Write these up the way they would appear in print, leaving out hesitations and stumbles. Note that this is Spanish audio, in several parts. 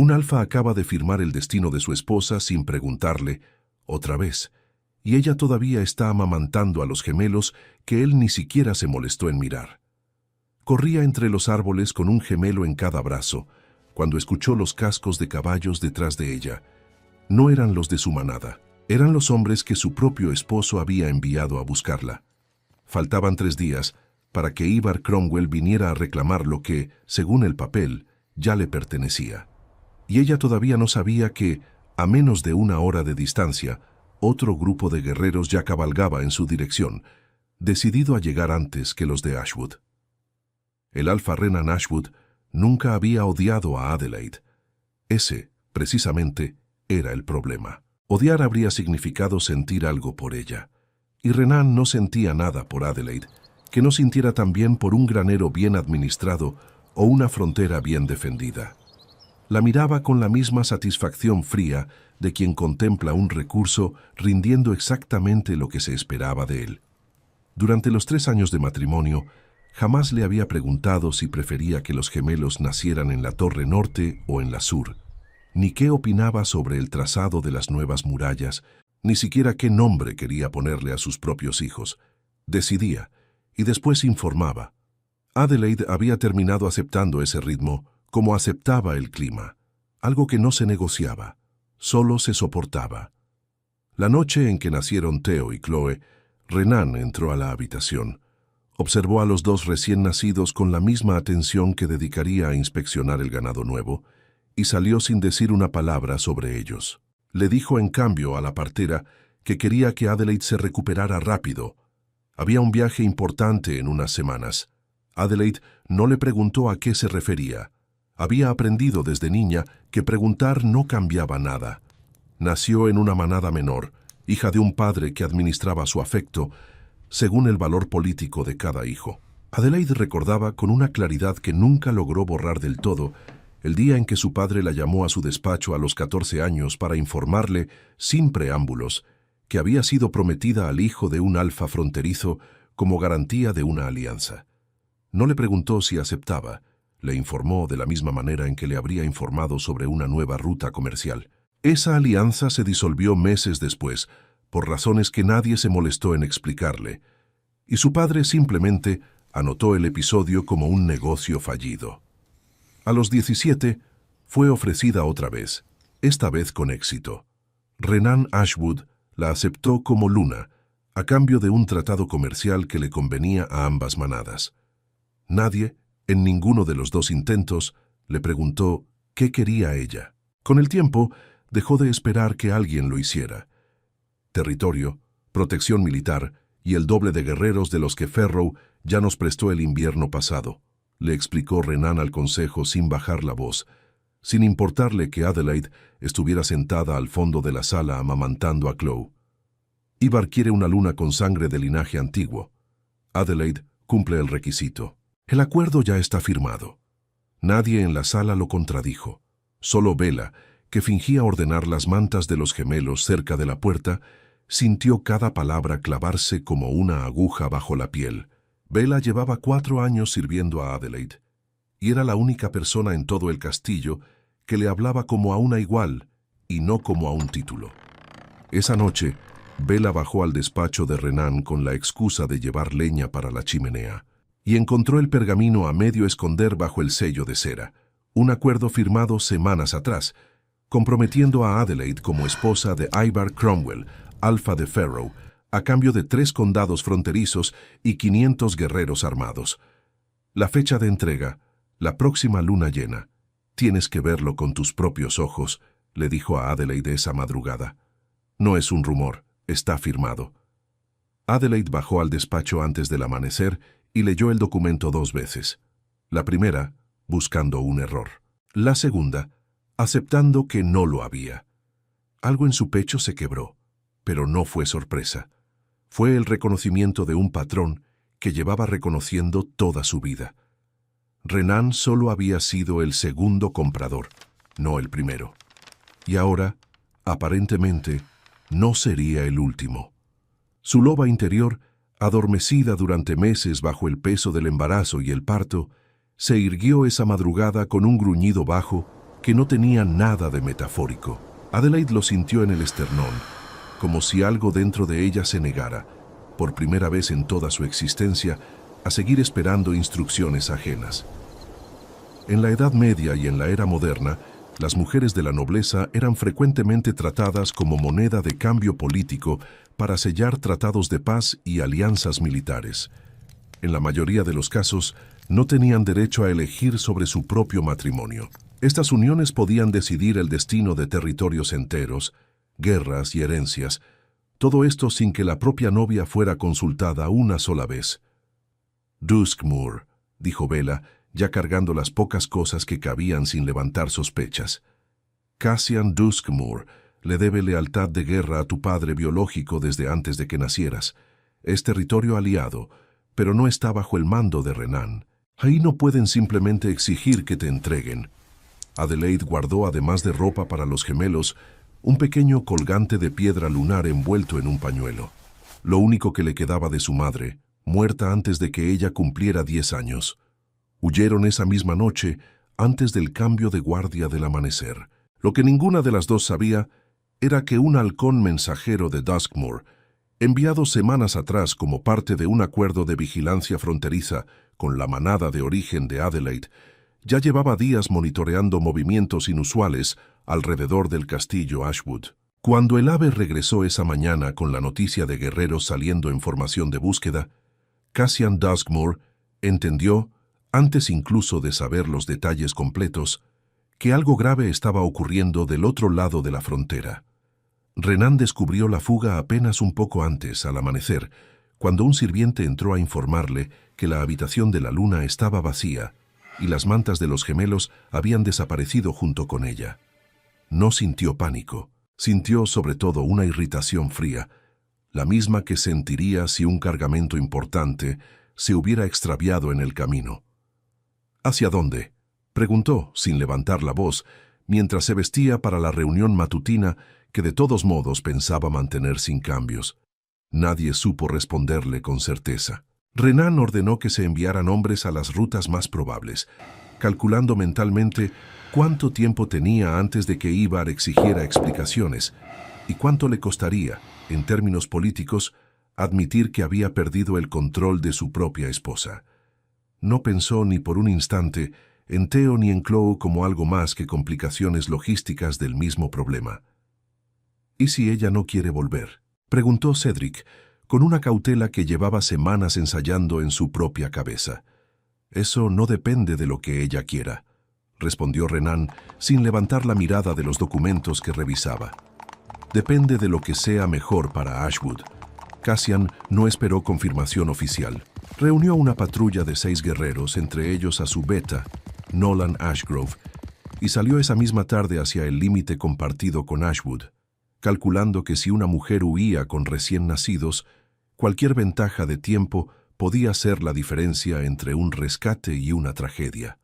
Un alfa acaba de firmar el destino de su esposa sin preguntarle, otra vez, y ella todavía está amamantando a los gemelos que él ni siquiera se molestó en mirar. Corría entre los árboles con un gemelo en cada brazo, cuando escuchó los cascos de caballos detrás de ella. No eran los de su manada, eran los hombres que su propio esposo había enviado a buscarla. Faltaban 3 días para que Ivar Cromwell viniera a reclamar lo que, según el papel, ya le pertenecía. Y ella todavía no sabía que, a menos de 1 hora de distancia, otro grupo de guerreros ya cabalgaba en su dirección, decidido a llegar antes que los de Ashwood. El alfa Renan Ashwood nunca había odiado a Adelaide. Ese, precisamente, era el problema. Odiar habría significado sentir algo por ella. Y Renan no sentía nada por Adelaide, que no sintiera también por un granero bien administrado o una frontera bien defendida. La miraba con la misma satisfacción fría de quien contempla un recurso rindiendo exactamente lo que se esperaba de él. Durante los 3 años de matrimonio, jamás le había preguntado si prefería que los gemelos nacieran en la Torre Norte o en la Sur, ni qué opinaba sobre el trazado de las nuevas murallas, ni siquiera qué nombre quería ponerle a sus propios hijos. Decidía, y después informaba. Adelaide había terminado aceptando ese ritmo, como aceptaba el clima, algo que no se negociaba, solo se soportaba. La noche en que nacieron Theo y Chloe, Renan entró a la habitación. Observó a los 2 recién nacidos con la misma atención que dedicaría a inspeccionar el ganado nuevo, y salió sin decir una palabra sobre ellos. Le dijo en cambio a la partera que quería que Adelaide se recuperara rápido. Había un viaje importante en unas semanas. Adelaide no le preguntó a qué se refería. Había aprendido desde niña que preguntar no cambiaba nada. Nació en una manada menor, hija de un padre que administraba su afecto, según el valor político de cada hijo. Adelaide recordaba con una claridad que nunca logró borrar del todo el día en que su padre la llamó a su despacho a los 14 años para informarle, sin preámbulos, que había sido prometida al hijo de un alfa fronterizo como garantía de una alianza. No le preguntó si aceptaba, le informó de la misma manera en que le habría informado sobre una nueva ruta comercial. Esa alianza se disolvió meses después, por razones que nadie se molestó en explicarle, y su padre simplemente anotó el episodio como un negocio fallido. A los 17 fue ofrecida otra vez, esta vez con éxito. Renan Ashwood la aceptó como Luna, a cambio de un tratado comercial que le convenía a ambas manadas. Nadie, en ninguno de los 2 intentos, le preguntó qué quería ella. Con el tiempo, dejó de esperar que alguien lo hiciera. Territorio, protección militar y el doble de guerreros de los que Ferrow ya nos prestó el invierno pasado, le explicó Renan al consejo sin bajar la voz, sin importarle que Adelaide estuviera sentada al fondo de la sala amamantando a Chloe. Ivar quiere una luna con sangre de linaje antiguo. Adelaide cumple el requisito. El acuerdo ya está firmado. Nadie en la sala lo contradijo. Solo Bella, que fingía ordenar las mantas de los gemelos cerca de la puerta, sintió cada palabra clavarse como una aguja bajo la piel. Bella llevaba 4 años sirviendo a Adelaide, y era la única persona en todo el castillo que le hablaba como a una igual y no como a un título. Esa noche, Bella bajó al despacho de Renan con la excusa de llevar leña para la chimenea, y encontró el pergamino a medio esconder bajo el sello de cera, un acuerdo firmado semanas atrás, comprometiendo a Adelaide como esposa de Ivar Cromwell, alfa de Ferrow, a cambio de 3 condados fronterizos y 500 guerreros armados. La fecha de entrega, la próxima luna llena. Tienes que verlo con tus propios ojos, le dijo a Adelaide esa madrugada. No es un rumor, está firmado. Adelaide bajó al despacho antes del amanecer y leyó el documento 2 veces. La primera, buscando un error. La segunda, aceptando que no lo había. Algo en su pecho se quebró, pero no fue sorpresa. Fue el reconocimiento de un patrón que llevaba reconociendo toda su vida. Renan solo había sido el segundo comprador, no el primero. Y ahora, aparentemente, no sería el último. Su loba interior, adormecida durante meses bajo el peso del embarazo y el parto, se irguió esa madrugada con un gruñido bajo que no tenía nada de metafórico. Adelaide lo sintió en el esternón, como si algo dentro de ella se negara, por primera vez en toda su existencia, a seguir esperando instrucciones ajenas. En la Edad Media y en la era moderna, las mujeres de la nobleza eran frecuentemente tratadas como moneda de cambio político para sellar tratados de paz y alianzas militares. En la mayoría de los casos, no tenían derecho a elegir sobre su propio matrimonio. Estas uniones podían decidir el destino de territorios enteros, guerras y herencias, todo esto sin que la propia novia fuera consultada una sola vez. «Duskmoor», dijo Bella, ya cargando las pocas cosas que cabían sin levantar sospechas. «Cassian Duskmoor le debe lealtad de guerra a tu padre biológico desde antes de que nacieras. Es territorio aliado, pero no está bajo el mando de Renan. Ahí no pueden simplemente exigir que te entreguen». Adelaide guardó, además de ropa para los gemelos, un pequeño colgante de piedra lunar envuelto en un pañuelo. Lo único que le quedaba de su madre, muerta antes de que ella cumpliera 10 años. Huyeron esa misma noche, antes del cambio de guardia del amanecer. Lo que ninguna de las dos sabía era que un halcón mensajero de Duskmoor, enviado semanas atrás como parte de un acuerdo de vigilancia fronteriza con la manada de origen de Adelaide, ya llevaba días monitoreando movimientos inusuales alrededor del castillo Ashwood. Cuando el ave regresó esa mañana con la noticia de guerreros saliendo en formación de búsqueda, Cassian Duskmoor entendió, antes incluso de saber los detalles completos, que algo grave estaba ocurriendo del otro lado de la frontera. Renan descubrió la fuga apenas un poco antes, al amanecer, cuando un sirviente entró a informarle que la habitación de la luna estaba vacía y las mantas de los gemelos habían desaparecido junto con ella. No sintió pánico, sintió sobre todo una irritación fría, la misma que sentiría si un cargamento importante se hubiera extraviado en el camino. «¿Hacia dónde?», preguntó, sin levantar la voz, mientras se vestía para la reunión matutina que de todos modos pensaba mantener sin cambios. Nadie supo responderle con certeza. Renan ordenó que se enviaran hombres a las rutas más probables, calculando mentalmente cuánto tiempo tenía antes de que Ivar exigiera explicaciones y cuánto le costaría, en términos políticos, admitir que había perdido el control de su propia esposa. No pensó ni por un instante en Theo ni en Chloe como algo más que complicaciones logísticas del mismo problema. «¿Y si ella no quiere volver?», preguntó Cedric, con una cautela que llevaba semanas ensayando en su propia cabeza. «Eso no depende de lo que ella quiera», respondió Renan, sin levantar la mirada de los documentos que revisaba. «Depende de lo que sea mejor para Ashwood». Cassian no esperó confirmación oficial. Reunió una patrulla de 6 guerreros, entre ellos a su beta, Nolan Ashgrove, y salió esa misma tarde hacia el límite compartido con Ashwood, calculando que si una mujer huía con recién nacidos, cualquier ventaja de tiempo podía ser la diferencia entre un rescate y una tragedia.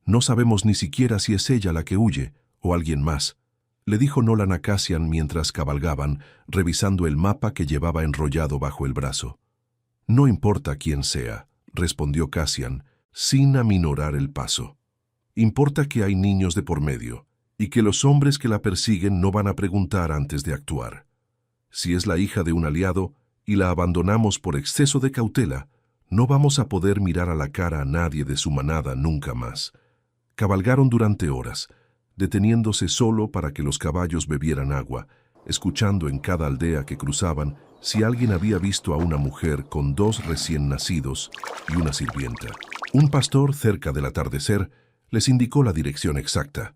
«No sabemos ni siquiera si es ella la que huye o alguien más», le dijo Nolan a Cassian mientras cabalgaban, revisando el mapa que llevaba enrollado bajo el brazo. «No importa quién sea», respondió Cassian, sin aminorar el paso. «Importa que hay niños de por medio, y que los hombres que la persiguen no van a preguntar antes de actuar. Si es la hija de un aliado y la abandonamos por exceso de cautela, no vamos a poder mirar a la cara a nadie de su manada nunca más». Cabalgaron durante horas, deteniéndose solo para que los caballos bebieran agua, escuchando en cada aldea que cruzaban si alguien había visto a una mujer con 2 recién nacidos y una sirvienta. Un pastor, cerca del atardecer, les indicó la dirección exacta.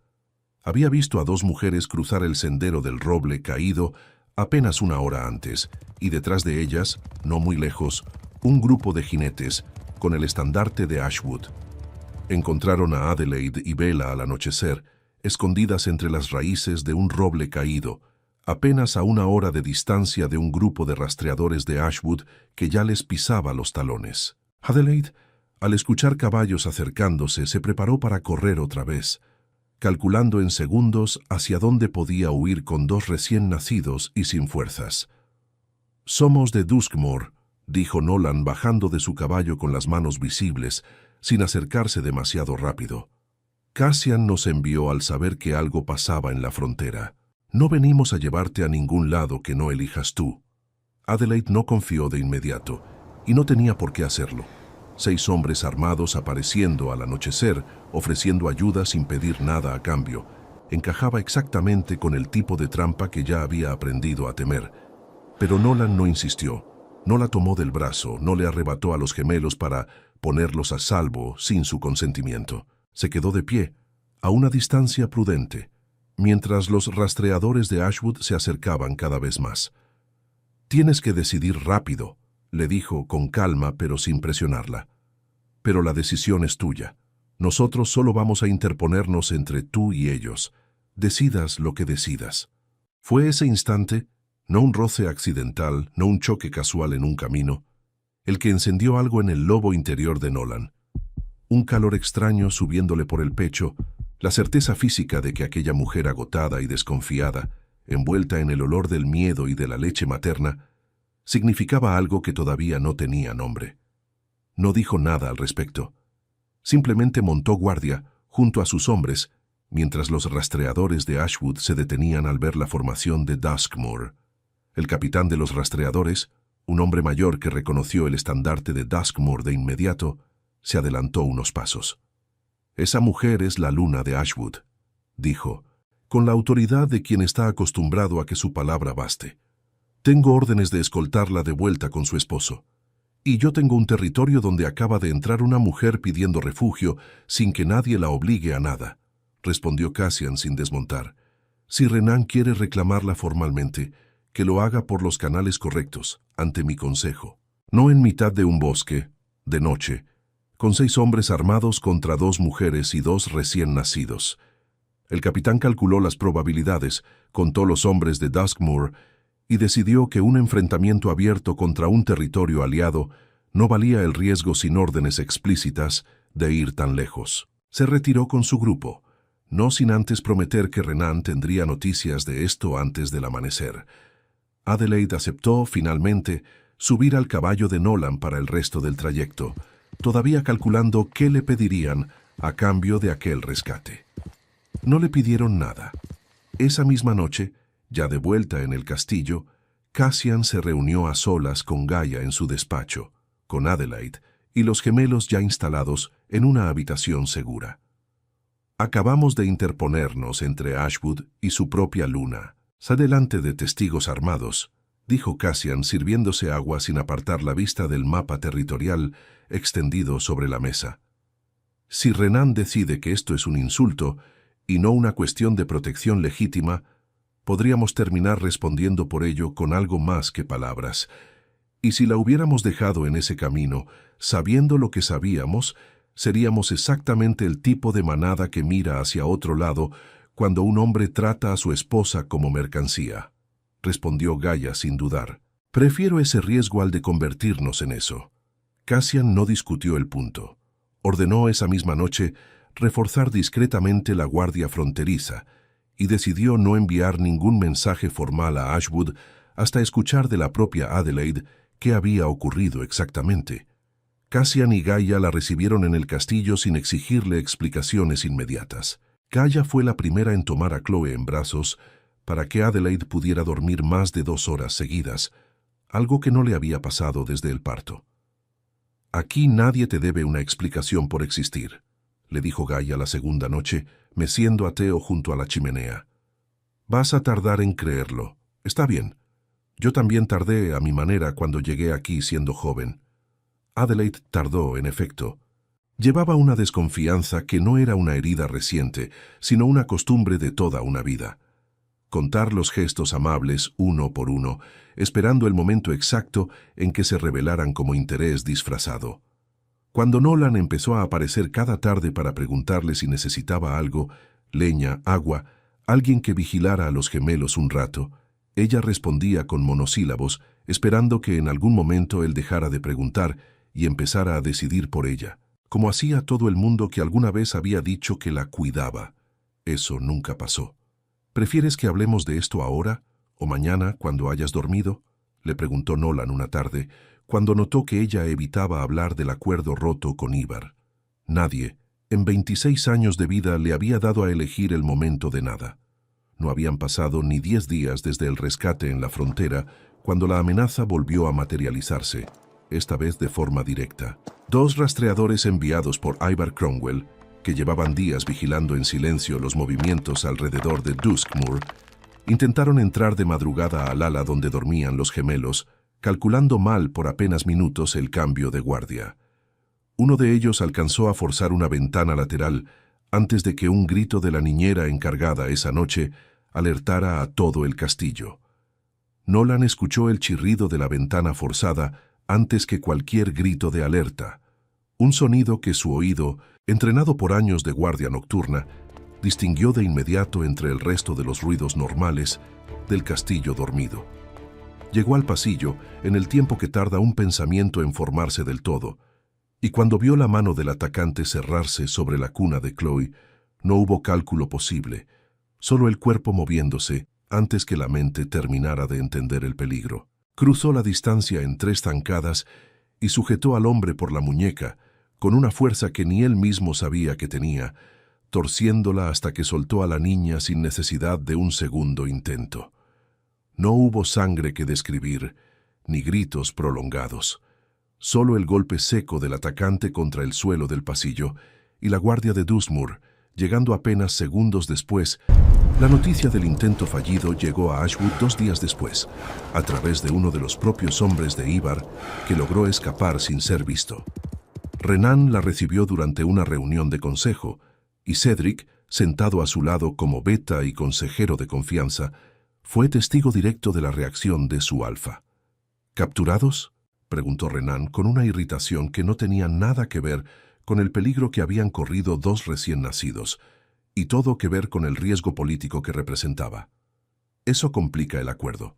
Había visto a 2 mujeres cruzar el sendero del roble caído apenas una hora antes, y detrás de ellas, no muy lejos, un grupo de jinetes con el estandarte de Ashwood. Encontraron a Adelaide y Bella al anochecer, escondidas entre las raíces de un roble caído, apenas a 1 hora de distancia de un grupo de rastreadores de Ashwood que ya les pisaba los talones. Adelaide, al escuchar caballos acercándose, se preparó para correr otra vez, calculando en segundos hacia dónde podía huir con 2 recién nacidos y sin fuerzas. «Somos de Duskmoor», dijo Nolan bajando de su caballo con las manos visibles, sin acercarse demasiado rápido. Cassian nos envió al saber que algo pasaba en la frontera. No venimos a llevarte a ningún lado que no elijas tú. Adelaide no confió de inmediato, y no tenía por qué hacerlo. 6 hombres armados apareciendo al anochecer, ofreciendo ayuda sin pedir nada a cambio, encajaba exactamente con el tipo de trampa que ya había aprendido a temer. Pero Nolan no insistió, no la tomó del brazo, no le arrebató a los gemelos para ponerlos a salvo sin su consentimiento. Se quedó de pie, a una distancia prudente, mientras los rastreadores de Ashwood se acercaban cada vez más. «Tienes que decidir rápido», le dijo con calma pero sin presionarla. «Pero la decisión es tuya. Nosotros solo vamos a interponernos entre tú y ellos. Decidas lo que decidas». Fue ese instante, no un roce accidental, no un choque casual en un camino, el que encendió algo en el lobo interior de Nolan. Un calor extraño subiéndole por el pecho, la certeza física de que aquella mujer agotada y desconfiada, envuelta en el olor del miedo y de la leche materna, significaba algo que todavía no tenía nombre. No dijo nada al respecto. Simplemente montó guardia junto a sus hombres, mientras los rastreadores de Ashwood se detenían al ver la formación de Duskmoor. El capitán de los rastreadores, un hombre mayor que reconoció el estandarte de Duskmoor de inmediato, se adelantó unos pasos. «Esa mujer es la luna de Ashwood», dijo, con la autoridad de quien está acostumbrado a que su palabra baste. «Tengo órdenes de escoltarla de vuelta con su esposo. Y yo tengo un territorio donde acaba de entrar una mujer pidiendo refugio sin que nadie la obligue a nada», respondió Cassian sin desmontar. «Si Renan quiere reclamarla formalmente, que lo haga por los canales correctos, ante mi consejo. No en mitad de un bosque, de noche, con 6 hombres armados contra 2 mujeres y 2 recién nacidos». El capitán calculó las probabilidades, contó los hombres de Duskmoor y decidió que un enfrentamiento abierto contra un territorio aliado no valía el riesgo sin órdenes explícitas de ir tan lejos. Se retiró con su grupo, no sin antes prometer que Renan tendría noticias de esto antes del amanecer. Adelaide aceptó, finalmente, subir al caballo de Nolan para el resto del trayecto, todavía calculando qué le pedirían a cambio de aquel rescate. No le pidieron nada. Esa misma noche, ya de vuelta en el castillo, Cassian se reunió a solas con Gaia en su despacho, con Adelaide y los gemelos ya instalados en una habitación segura. «Acabamos de interponernos entre Ashwood y su propia luna. Delante de testigos armados», dijo Cassian sirviéndose agua sin apartar la vista del mapa territorial extendido sobre la mesa. «Si Renan decide que esto es un insulto y no una cuestión de protección legítima, podríamos terminar respondiendo por ello con algo más que palabras. Y si la hubiéramos dejado en ese camino, sabiendo lo que sabíamos, seríamos exactamente el tipo de manada que mira hacia otro lado cuando un hombre trata a su esposa como mercancía», respondió Gaia sin dudar. «Prefiero ese riesgo al de convertirnos en eso». Cassian no discutió el punto. Ordenó esa misma noche reforzar discretamente la guardia fronteriza y decidió no enviar ningún mensaje formal a Ashwood hasta escuchar de la propia Adelaide qué había ocurrido exactamente. Cassian y Gaia la recibieron en el castillo sin exigirle explicaciones inmediatas. Gaia fue la primera en tomar a Chloe en brazos para que Adelaide pudiera dormir más de 2 horas seguidas, algo que no le había pasado desde el parto. «Aquí nadie te debe una explicación por existir», le dijo Gaia la segunda noche, meciendo a Theo junto a la chimenea. «Vas a tardar en creerlo. Está bien. Yo también tardé a mi manera cuando llegué aquí siendo joven». Adelaide tardó, en efecto. Llevaba una desconfianza que no era una herida reciente, sino una costumbre de toda una vida. Contar los gestos amables uno por uno, esperando el momento exacto en que se revelaran como interés disfrazado. Cuando Nolan empezó a aparecer cada tarde para preguntarle si necesitaba algo, leña, agua, alguien que vigilara a los gemelos un rato, ella respondía con monosílabos, esperando que en algún momento él dejara de preguntar y empezara a decidir por ella, como hacía todo el mundo que alguna vez había dicho que la cuidaba. Eso nunca pasó. «¿Prefieres que hablemos de esto ahora o mañana cuando hayas dormido?», le preguntó Nolan una tarde, cuando notó que ella evitaba hablar del acuerdo roto con Ivar. Nadie, En 26 años de vida le había dado a elegir el momento de nada. No habían pasado ni 10 días desde el rescate en la frontera cuando la amenaza volvió a materializarse, esta vez de forma directa. 2 rastreadores enviados por Ivar Cromwell, que llevaban días vigilando en silencio los movimientos alrededor de Duskmoor, intentaron entrar de madrugada al ala donde dormían los gemelos, calculando mal por apenas minutos el cambio de guardia. Uno de ellos alcanzó a forzar una ventana lateral antes de que un grito de la niñera encargada esa noche alertara a todo el castillo. Nolan escuchó el chirrido de la ventana forzada antes que cualquier grito de alerta, un sonido que su oído, entrenado por años de guardia nocturna, distinguió de inmediato entre el resto de los ruidos normales del castillo dormido. Llegó al pasillo en el tiempo que tarda un pensamiento en formarse del todo, y cuando vio la mano del atacante cerrarse sobre la cuna de Chloe, no hubo cálculo posible, solo el cuerpo moviéndose antes que la mente terminara de entender el peligro. Cruzó la distancia en 3 zancadas y sujetó al hombre por la muñeca, con una fuerza que ni él mismo sabía que tenía, torciéndola hasta que soltó a la niña sin necesidad de un segundo intento. No hubo sangre que describir, ni gritos prolongados. Solo el golpe seco del atacante contra el suelo del pasillo y la guardia de Duskmoor, llegando apenas segundos después. La noticia del intento fallido llegó a Ashwood 2 días después, a través de uno de los propios hombres de Ivar, que logró escapar sin ser visto. Renan la recibió durante una reunión de consejo, y Cedric, sentado a su lado como beta y consejero de confianza, fue testigo directo de la reacción de su alfa. ¿Capturados?, preguntó Renan con una irritación que no tenía nada que ver con el peligro que habían corrido 2 recién nacidos, y todo que ver con el riesgo político que representaba. Eso complica el acuerdo.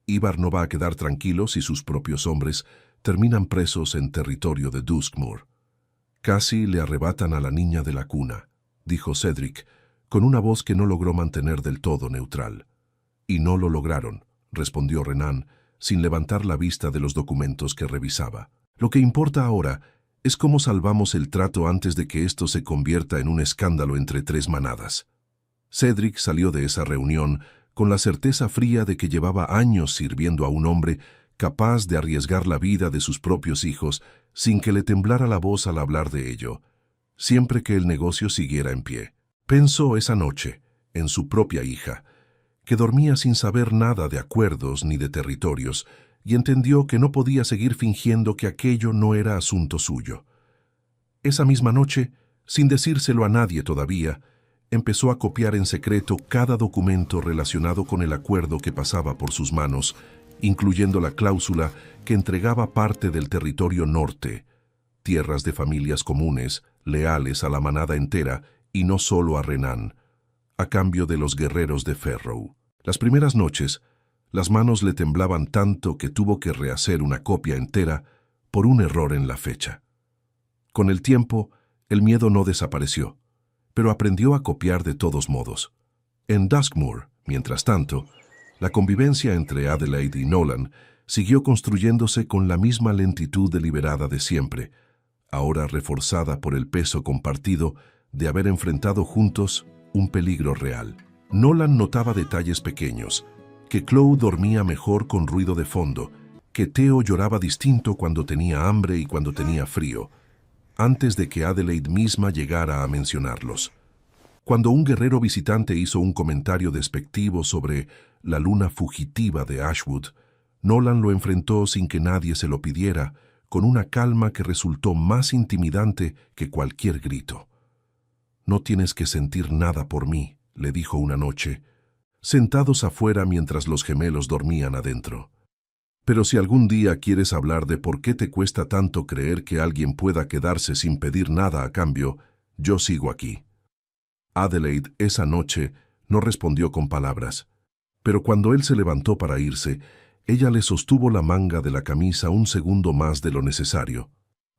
Ivar no va a quedar tranquilo si sus propios hombres terminan presos en territorio de Duskmoor. Casi le arrebatan a la niña de la cuna, dijo Cedric, con una voz que no logró mantener del todo neutral. Y no lo lograron, respondió Renan, sin levantar la vista de los documentos que revisaba. Lo que importa ahora es cómo salvamos el trato antes de que esto se convierta en un escándalo entre 3 manadas. Cedric salió de esa reunión con la certeza fría de que llevaba años sirviendo a un hombre capaz de arriesgar la vida de sus propios hijos sin que le temblara la voz al hablar de ello, siempre que el negocio siguiera en pie. Pensó esa noche en su propia hija, que dormía sin saber nada de acuerdos ni de territorios, y entendió que no podía seguir fingiendo que aquello no era asunto suyo. Esa misma noche, sin decírselo a nadie todavía, empezó a copiar en secreto cada documento relacionado con el acuerdo que pasaba por sus manos, incluyendo la cláusula que entregaba parte del territorio norte, tierras de familias comunes, leales a la manada entera y no solo a Renan, a cambio de los guerreros de Ferrow. Las primeras noches, las manos le temblaban tanto que tuvo que rehacer una copia entera por un error en la fecha. Con el tiempo, el miedo no desapareció, pero aprendió a copiar de todos modos. En Duskmoor, mientras tanto, la convivencia entre Adelaide y Nolan siguió construyéndose con la misma lentitud deliberada de siempre, ahora reforzada por el peso compartido de haber enfrentado juntos un peligro real. Nolan notaba detalles pequeños, que Chloe dormía mejor con ruido de fondo, que Theo lloraba distinto cuando tenía hambre y cuando tenía frío, antes de que Adelaide misma llegara a mencionarlos. Cuando un guerrero visitante hizo un comentario despectivo sobre la luna fugitiva de Ashwood, Nolan lo enfrentó sin que nadie se lo pidiera, con una calma que resultó más intimidante que cualquier grito. «No tienes que sentir nada por mí», le dijo una noche, sentados afuera mientras los gemelos dormían adentro. «Pero si algún día quieres hablar de por qué te cuesta tanto creer que alguien pueda quedarse sin pedir nada a cambio, yo sigo aquí». Adelaide esa noche no respondió con palabras, pero cuando él se levantó para irse, ella le sostuvo la manga de la camisa un segundo más de lo necesario.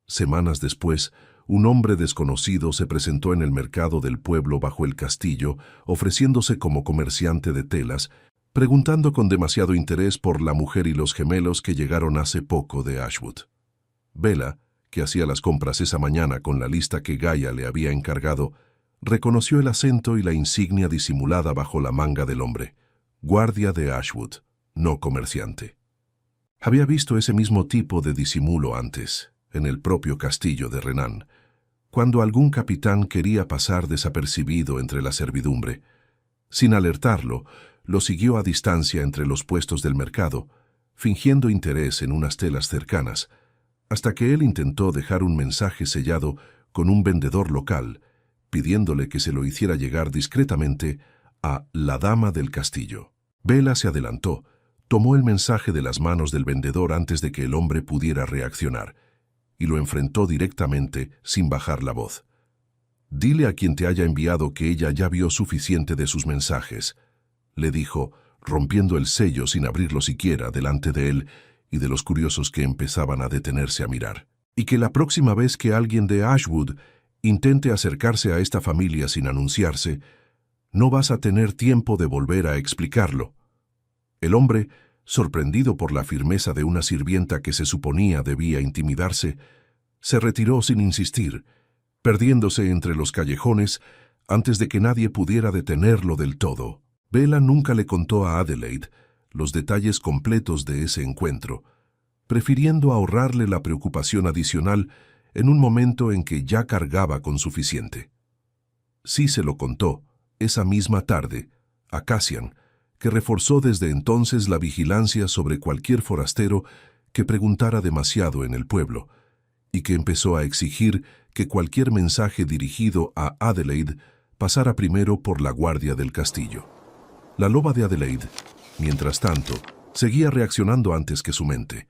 Semanas después, un hombre desconocido se presentó en el mercado del pueblo bajo el castillo, ofreciéndose como comerciante de telas, preguntando con demasiado interés por la mujer y los gemelos que llegaron hace poco de Ashwood. Bella, que hacía las compras esa mañana con la lista que Gaia le había encargado, reconoció el acento y la insignia disimulada bajo la manga del hombre. Guardia de Ashwood, no comerciante. Había visto ese mismo tipo de disimulo antes, en el propio castillo de Renan, cuando algún capitán quería pasar desapercibido entre la servidumbre. Sin alertarlo, lo siguió a distancia entre los puestos del mercado, fingiendo interés en unas telas cercanas, hasta que él intentó dejar un mensaje sellado con un vendedor local, pidiéndole que se lo hiciera llegar discretamente a la dama del castillo. Bella se adelantó, tomó el mensaje de las manos del vendedor antes de que el hombre pudiera reaccionar, y lo enfrentó directamente sin bajar la voz. «Dile a quien te haya enviado que ella ya vio suficiente de sus mensajes», le dijo, rompiendo el sello sin abrirlo siquiera delante de él y de los curiosos que empezaban a detenerse a mirar. «Y que la próxima vez que alguien de Ashwood intente acercarse a esta familia sin anunciarse, no vas a tener tiempo de volver a explicarlo». El hombre, sorprendido por la firmeza de una sirvienta que se suponía debía intimidarse, se retiró sin insistir, perdiéndose entre los callejones antes de que nadie pudiera detenerlo del todo. Bella nunca le contó a Adelaide los detalles completos de ese encuentro, prefiriendo ahorrarle la preocupación adicional en un momento en que ya cargaba con suficiente. Sí se lo contó, esa misma tarde, a Cassian, que reforzó desde entonces la vigilancia sobre cualquier forastero que preguntara demasiado en el pueblo, y que empezó a exigir que cualquier mensaje dirigido a Adelaide pasara primero por la guardia del castillo. La loba de Adelaide, mientras tanto, seguía reaccionando antes que su mente.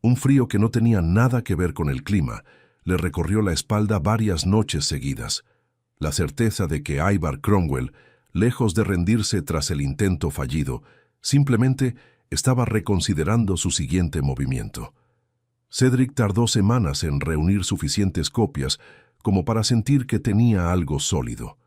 Un frío que no tenía nada que ver con el clima le recorrió la espalda varias noches seguidas. La certeza de que Ivar Cromwell, lejos de rendirse tras el intento fallido, simplemente estaba reconsiderando su siguiente movimiento. Cedric tardó semanas en reunir suficientes copias como para sentir que tenía algo sólido.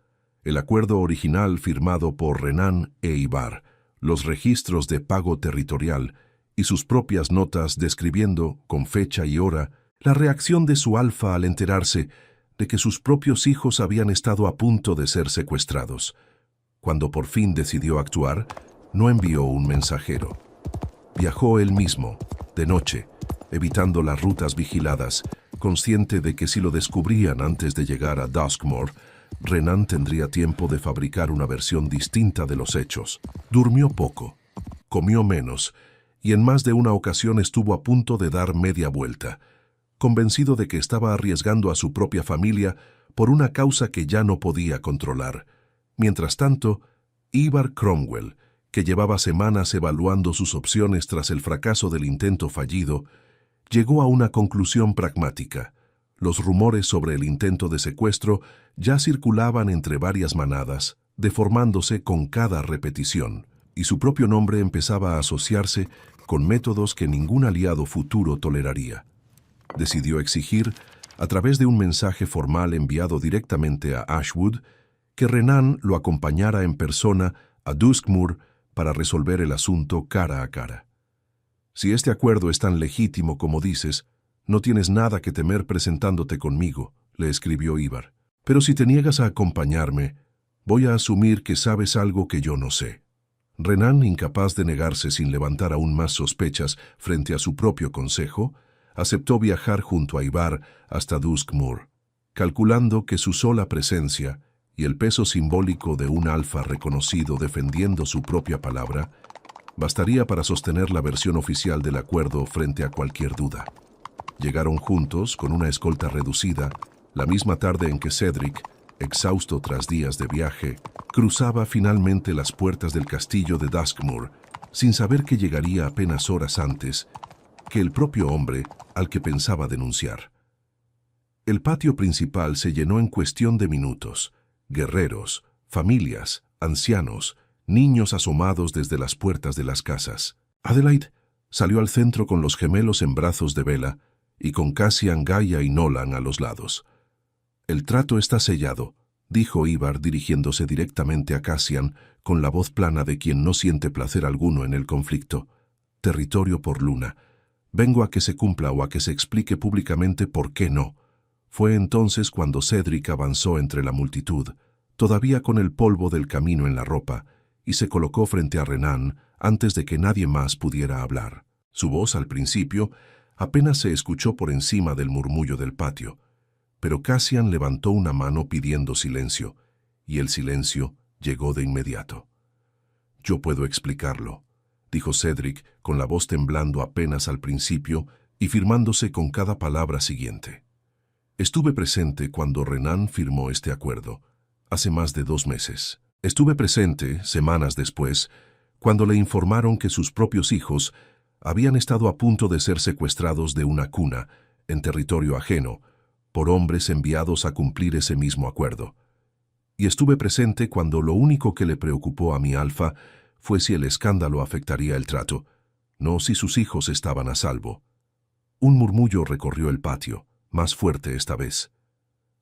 El acuerdo original firmado por Renan e Ivar, los registros de pago territorial y sus propias notas describiendo, con fecha y hora, la reacción de su alfa al enterarse de que sus propios hijos habían estado a punto de ser secuestrados. Cuando por fin decidió actuar, no envió un mensajero. Viajó él mismo, de noche, evitando las rutas vigiladas, consciente de que si lo descubrían antes de llegar a Duskmoor, Renan tendría tiempo de fabricar una versión distinta de los hechos. Durmió poco, comió menos, y en más de una ocasión estuvo a punto de dar media vuelta, convencido de que estaba arriesgando a su propia familia por una causa que ya no podía controlar. Mientras tanto, Ivar Cromwell, que llevaba semanas evaluando sus opciones tras el fracaso del intento fallido, llegó a una conclusión pragmática. Los rumores sobre el intento de secuestro ya circulaban entre varias manadas, deformándose con cada repetición, y su propio nombre empezaba a asociarse con métodos que ningún aliado futuro toleraría. Decidió exigir, a través de un mensaje formal enviado directamente a Ashwood, que Renan lo acompañara en persona a Duskmoor para resolver el asunto cara a cara. «Si este acuerdo es tan legítimo como dices, no tienes nada que temer presentándote conmigo», le escribió Ivar. «Pero si te niegas a acompañarme, voy a asumir que sabes algo que yo no sé». Renan, incapaz de negarse sin levantar aún más sospechas frente a su propio consejo, aceptó viajar junto a Ivar hasta Duskmoor, calculando que su sola presencia y el peso simbólico de un alfa reconocido defendiendo su propia palabra bastaría para sostener la versión oficial del acuerdo frente a cualquier duda. Llegaron juntos, con una escolta reducida, la misma tarde en que Cedric, exhausto tras días de viaje, cruzaba finalmente las puertas del castillo de Duskmoor, sin saber que llegaría apenas horas antes que el propio hombre al que pensaba denunciar. El patio principal se llenó en cuestión de minutos. Guerreros, familias, ancianos, niños asomados desde las puertas de las casas. Adelaide salió al centro con los gemelos en brazos de Bella y con Cassian, Gaia y Nolan a los lados. «El trato está sellado», dijo Ivar dirigiéndose directamente a Cassian con la voz plana de quien no siente placer alguno en el conflicto. «Territorio por Luna. Vengo a que se cumpla o a que se explique públicamente por qué no. Fue entonces cuando Cedric avanzó entre la multitud, todavía con el polvo del camino en la ropa, y se colocó frente a Renan antes de que nadie más pudiera hablar. Su voz, al principio, apenas se escuchó por encima del murmullo del patio, pero Cassian levantó una mano pidiendo silencio, y el silencio llegó de inmediato. «Yo puedo explicarlo», dijo Cedric con la voz temblando apenas al principio y firmándose con cada palabra siguiente. «Estuve presente cuando Renan firmó este acuerdo, hace más de 2 meses. Estuve presente, semanas después, cuando le informaron que sus propios hijos habían estado a punto de ser secuestrados de una cuna, en territorio ajeno, por hombres enviados a cumplir ese mismo acuerdo. Y estuve presente cuando lo único que le preocupó a mi Alfa fue si el escándalo afectaría el trato, no si sus hijos estaban a salvo». Un murmullo recorrió el patio, más fuerte esta vez.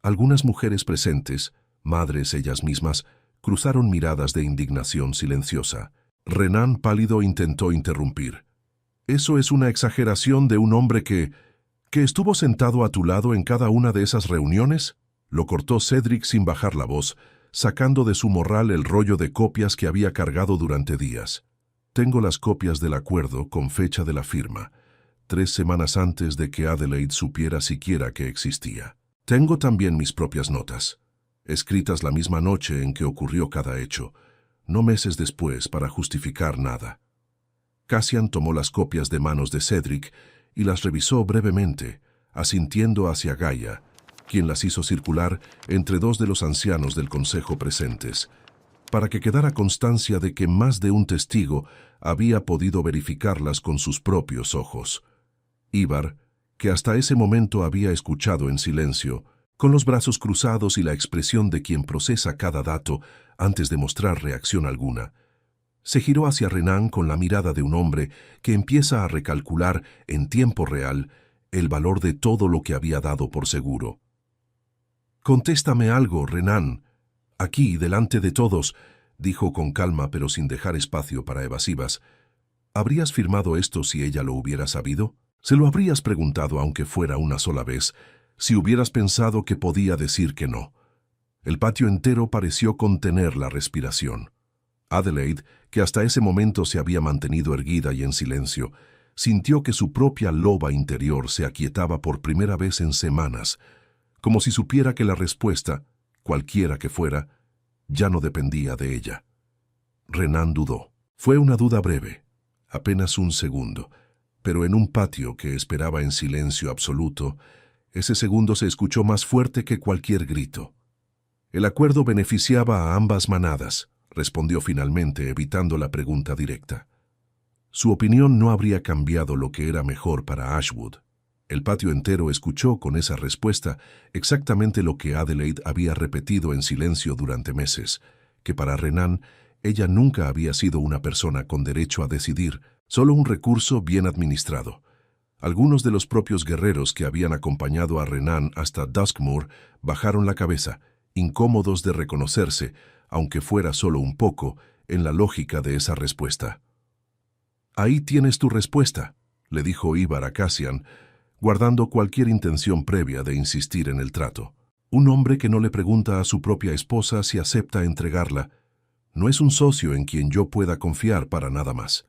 Algunas mujeres presentes, madres ellas mismas, cruzaron miradas de indignación silenciosa. Renan, pálido, intentó interrumpir. «Eso es una exageración de un hombre que estuvo sentado a tu lado en cada una de esas reuniones», lo cortó Cedric sin bajar la voz, sacando de su morral el rollo de copias que había cargado durante días. «Tengo las copias del acuerdo con fecha de la firma, 3 semanas antes de que Adelaide supiera siquiera que existía. Tengo también mis propias notas, escritas la misma noche en que ocurrió cada hecho, no meses después para justificar nada». Cassian tomó las copias de manos de Cedric y las revisó brevemente, asintiendo hacia Gaia, quien las hizo circular entre 2 de los ancianos del consejo presentes, para que quedara constancia de que más de un testigo había podido verificarlas con sus propios ojos. Ivar, que hasta ese momento había escuchado en silencio, con los brazos cruzados y la expresión de quien procesa cada dato antes de mostrar reacción alguna, se giró hacia Renan con la mirada de un hombre que empieza a recalcular en tiempo real el valor de todo lo que había dado por seguro. «Contéstame algo, Renan. Aquí, delante de todos», dijo con calma pero sin dejar espacio para evasivas. «¿Habrías firmado esto si ella lo hubiera sabido? ¿Se lo habrías preguntado aunque fuera una sola vez, si hubieras pensado que podía decir que no?» El patio entero pareció contener la respiración. Adelaide, que hasta ese momento se había mantenido erguida y en silencio, sintió que su propia loba interior se aquietaba por primera vez en semanas, como si supiera que la respuesta, cualquiera que fuera, ya no dependía de ella. Renan dudó. Fue una duda breve, apenas un segundo, pero en un patio que esperaba en silencio absoluto, ese segundo se escuchó más fuerte que cualquier grito. «El acuerdo beneficiaba a ambas manadas», respondió finalmente, evitando la pregunta directa. Su opinión no habría cambiado lo que era mejor para Ashwood. El patio entero escuchó con esa respuesta exactamente lo que Adelaide había repetido en silencio durante meses, que para Renan ella nunca había sido una persona con derecho a decidir, solo un recurso bien administrado. Algunos de los propios guerreros que habían acompañado a Renan hasta Duskmoor bajaron la cabeza, incómodos de reconocerse, aunque fuera solo un poco, en la lógica de esa respuesta. «Ahí tienes tu respuesta», le dijo Ivar a Cassian, guardando cualquier intención previa de insistir en el trato. «Un hombre que no le pregunta a su propia esposa si acepta entregarla no es un socio en quien yo pueda confiar para nada más».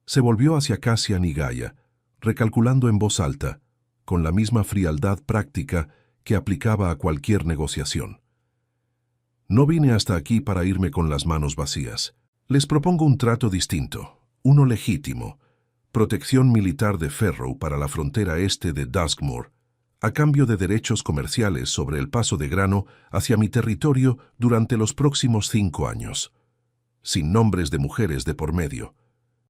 Se volvió hacia Cassian y Gaia, recalculando en voz alta, con la misma frialdad práctica que aplicaba a cualquier negociación. «No vine hasta aquí para irme con las manos vacías. Les propongo un trato distinto, uno legítimo, protección militar de Ferrow para la frontera este de Duskmoor, a cambio de derechos comerciales sobre el paso de grano hacia mi territorio durante los próximos 5 años. Sin nombres de mujeres de por medio.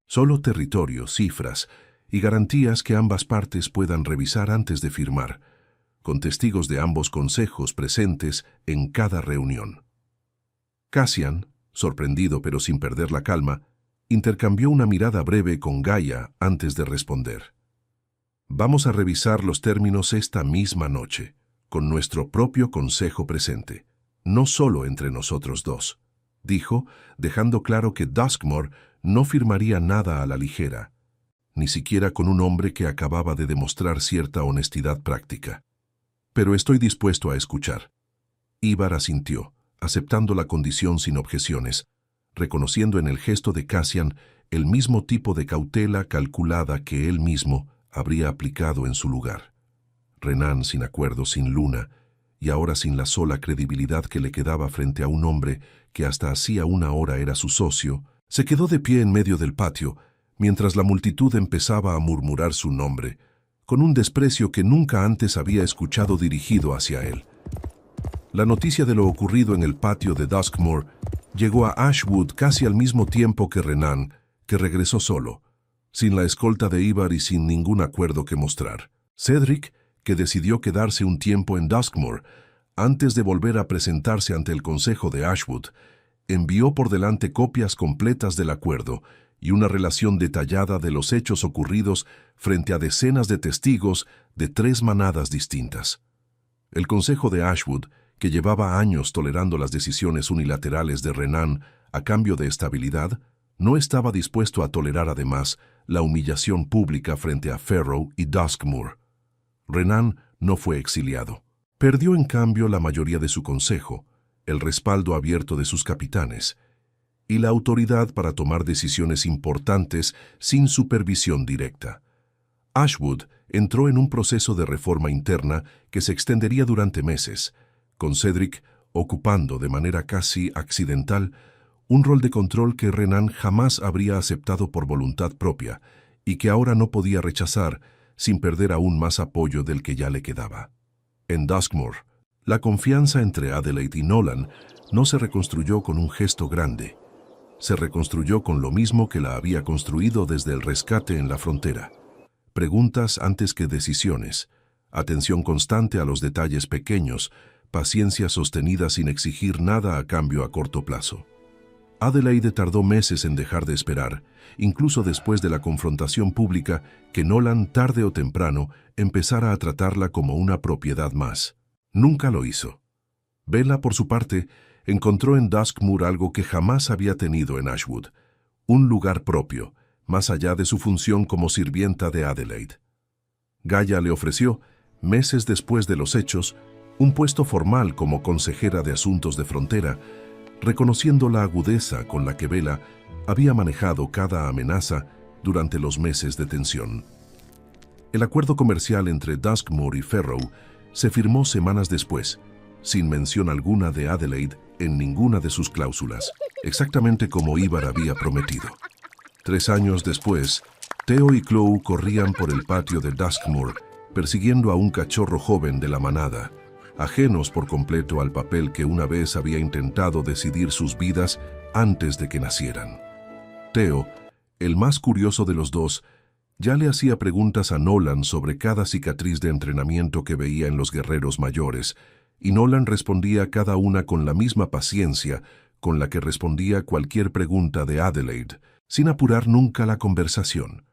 Solo territorio, cifras y garantías que ambas partes puedan revisar antes de firmar, con testigos de ambos consejos presentes en cada reunión». Cassian, sorprendido pero sin perder la calma, intercambió una mirada breve con Gaia antes de responder. «Vamos a revisar los términos esta misma noche, con nuestro propio consejo presente, no solo entre nosotros 2», dijo, dejando claro que Duskmoor no firmaría nada a la ligera. ni siquiera con un hombre que acababa de demostrar cierta honestidad práctica. Pero estoy dispuesto a escuchar. Ivar asintió, aceptando la condición sin objeciones, reconociendo en el gesto de Cassian el mismo tipo de cautela calculada que él mismo habría aplicado en su lugar. Renan, sin acuerdo, sin luna, y ahora sin la sola credibilidad que le quedaba frente a un hombre que hasta hacía una hora era su socio, se quedó de pie en medio del patio, mientras la multitud empezaba a murmurar su nombre, con un desprecio que nunca antes había escuchado dirigido hacia él. La noticia de lo ocurrido en el patio de Duskmoor llegó a Ashwood casi al mismo tiempo que Renan, que regresó solo, sin la escolta de Ivar y sin ningún acuerdo que mostrar. Cedric, que decidió quedarse un tiempo en Duskmoor, antes de volver a presentarse ante el Consejo de Ashwood, envió por delante copias completas del acuerdo y una relación detallada de los hechos ocurridos frente a decenas de testigos de 3 manadas distintas. El Consejo de Ashwood, que llevaba años tolerando las decisiones unilaterales de Renan a cambio de estabilidad, no estaba dispuesto a tolerar además la humillación pública frente a Farrow y Duskmoor. Renan no fue exiliado. Perdió en cambio la mayoría de su consejo, el respaldo abierto de sus capitanes y la autoridad para tomar decisiones importantes sin supervisión directa. Ashwood entró en un proceso de reforma interna que se extendería durante meses, con Cedric ocupando de manera casi accidental un rol de control que Renan jamás habría aceptado por voluntad propia y que ahora no podía rechazar sin perder aún más apoyo del que ya le quedaba. En Duskmoor, la confianza entre Adelaide y Nolan no se reconstruyó con un gesto grande. Se reconstruyó con lo mismo que la había construido desde el rescate en la frontera. Preguntas antes que decisiones, atención constante a los detalles pequeños, paciencia sostenida sin exigir nada a cambio a corto plazo. Adelaide tardó meses en dejar de esperar, incluso después de la confrontación pública que Nolan tarde o temprano empezara a tratarla como una propiedad más. Nunca lo hizo. Bella, por su parte, encontró en Duskmoor algo que jamás había tenido en Ashwood, un lugar propio, más allá de su función como sirvienta de Adelaide. Gaia le ofreció, meses después de los hechos, un puesto formal como consejera de asuntos de frontera, reconociendo la agudeza con la que Bella había manejado cada amenaza durante los meses de tensión. El acuerdo comercial entre Duskmoor y Farrow se firmó semanas después, sin mención alguna de Adelaide en ninguna de sus cláusulas, exactamente como Ivar había prometido. 3 años después, Theo y Chloe corrían por el patio de Duskmoor, persiguiendo a un cachorro joven de la manada, ajenos por completo al papel que una vez había intentado decidir sus vidas antes de que nacieran. Theo, el más curioso de los dos, ya le hacía preguntas a Nolan sobre cada cicatriz de entrenamiento que veía en los guerreros mayores, y Nolan respondía cada una con la misma paciencia con la que respondía cualquier pregunta de Adelaide, sin apurar nunca la conversación.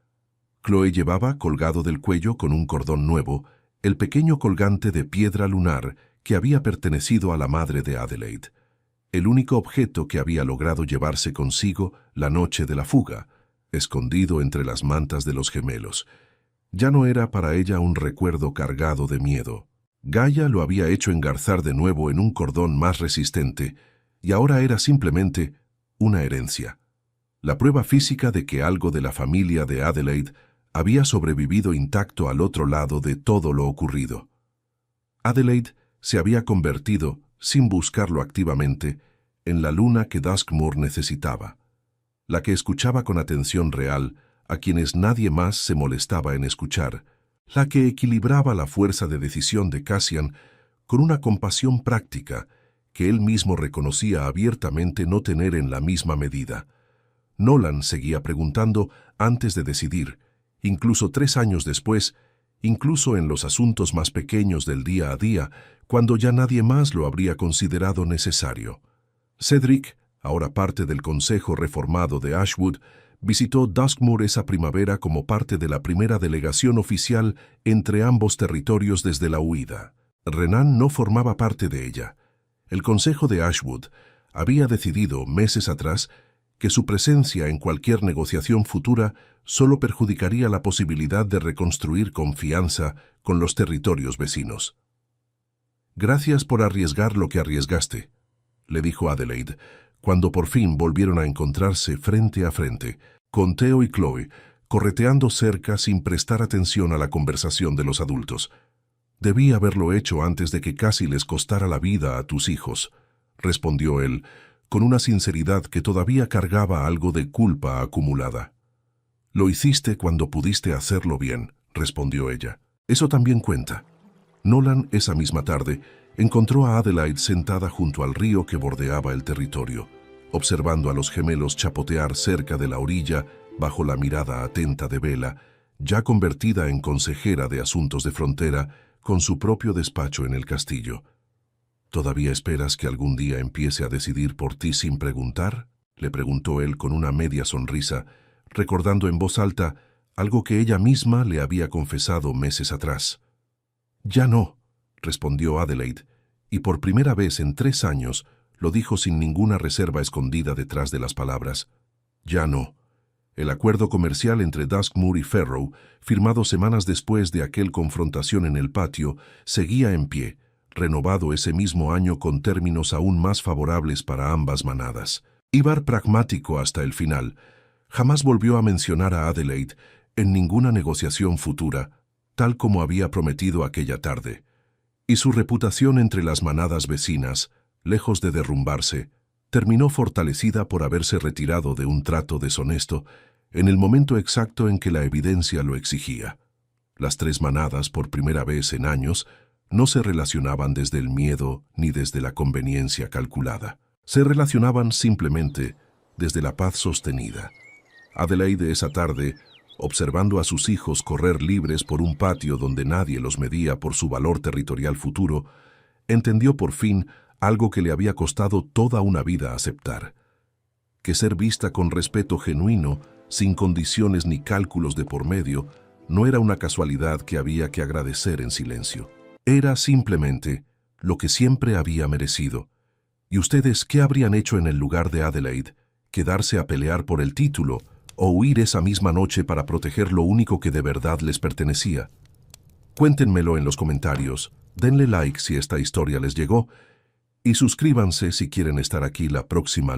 Chloe llevaba, colgado del cuello con un cordón nuevo, el pequeño colgante de piedra lunar que había pertenecido a la madre de Adelaide, el único objeto que había logrado llevarse consigo la noche de la fuga, escondido entre las mantas de los gemelos. Ya no era para ella un recuerdo cargado de miedo. Gaia lo había hecho engarzar de nuevo en un cordón más resistente, y ahora era simplemente una herencia. La prueba física de que algo de la familia de Adelaide había sobrevivido intacto al otro lado de todo lo ocurrido. Adelaide se había convertido, sin buscarlo activamente, en la luna que Duskmoor necesitaba, la que escuchaba con atención real a quienes nadie más se molestaba en escuchar, la que equilibraba la fuerza de decisión de Cassian con una compasión práctica que él mismo reconocía abiertamente no tener en la misma medida. Nolan seguía preguntando antes de decidir, incluso 3 años después, incluso en los asuntos más pequeños del día a día, cuando ya nadie más lo habría considerado necesario. Cedric, ahora parte del Consejo Reformado de Ashwood, visitó Duskmoor esa primavera como parte de la primera delegación oficial entre ambos territorios desde la huida. Renan no formaba parte de ella. El Consejo de Ashwood había decidido, meses atrás, que su presencia en cualquier negociación futura solo perjudicaría la posibilidad de reconstruir confianza con los territorios vecinos. «Gracias por arriesgar lo que arriesgaste», le dijo Adelaide, cuando por fin volvieron a encontrarse frente a frente, con Theo y Chloe, correteando cerca sin prestar atención a la conversación de los adultos. «Debí haberlo hecho antes de que casi les costara la vida a tus hijos», respondió él, con una sinceridad que todavía cargaba algo de culpa acumulada. «Lo hiciste cuando pudiste hacerlo bien», respondió ella. «Eso también cuenta». Nolan, esa misma tarde, encontró a Adelaide sentada junto al río que bordeaba el territorio, observando a los gemelos chapotear cerca de la orilla bajo la mirada atenta de Bella, ya convertida en consejera de asuntos de frontera, con su propio despacho en el castillo. «¿Todavía esperas que algún día empiece a decidir por ti sin preguntar?», le preguntó él con una media sonrisa, recordando en voz alta algo que ella misma le había confesado meses atrás. «Ya no», respondió Adelaide, y por primera vez en 3 años lo dijo sin ninguna reserva escondida detrás de las palabras. «Ya no». El acuerdo comercial entre Duskmoor y Ferrow, firmado semanas después de aquel confrontación en el patio, seguía en pie, renovado ese mismo año con términos aún más favorables para ambas manadas. Ibar, pragmático hasta el final, jamás volvió a mencionar a Adelaide en ninguna negociación futura, tal como había prometido aquella tarde. Y su reputación entre las manadas vecinas, lejos de derrumbarse, terminó fortalecida por haberse retirado de un trato deshonesto en el momento exacto en que la evidencia lo exigía. Las 3 manadas, por primera vez en años, no se relacionaban desde el miedo ni desde la conveniencia calculada. Se relacionaban simplemente desde la paz sostenida. Adelaide esa tarde, observando a sus hijos correr libres por un patio donde nadie los medía por su valor territorial futuro, entendió por fin algo que le había costado toda una vida aceptar: que ser vista con respeto genuino, sin condiciones ni cálculos de por medio, no era una casualidad que había que agradecer en silencio. Era simplemente lo que siempre había merecido. ¿Y ustedes qué habrían hecho en el lugar de Adelaide? ¿Quedarse a pelear por el título o huir esa misma noche para proteger lo único que de verdad les pertenecía? Cuéntenmelo en los comentarios, denle like si esta historia les llegó y suscríbanse si quieren estar aquí la próxima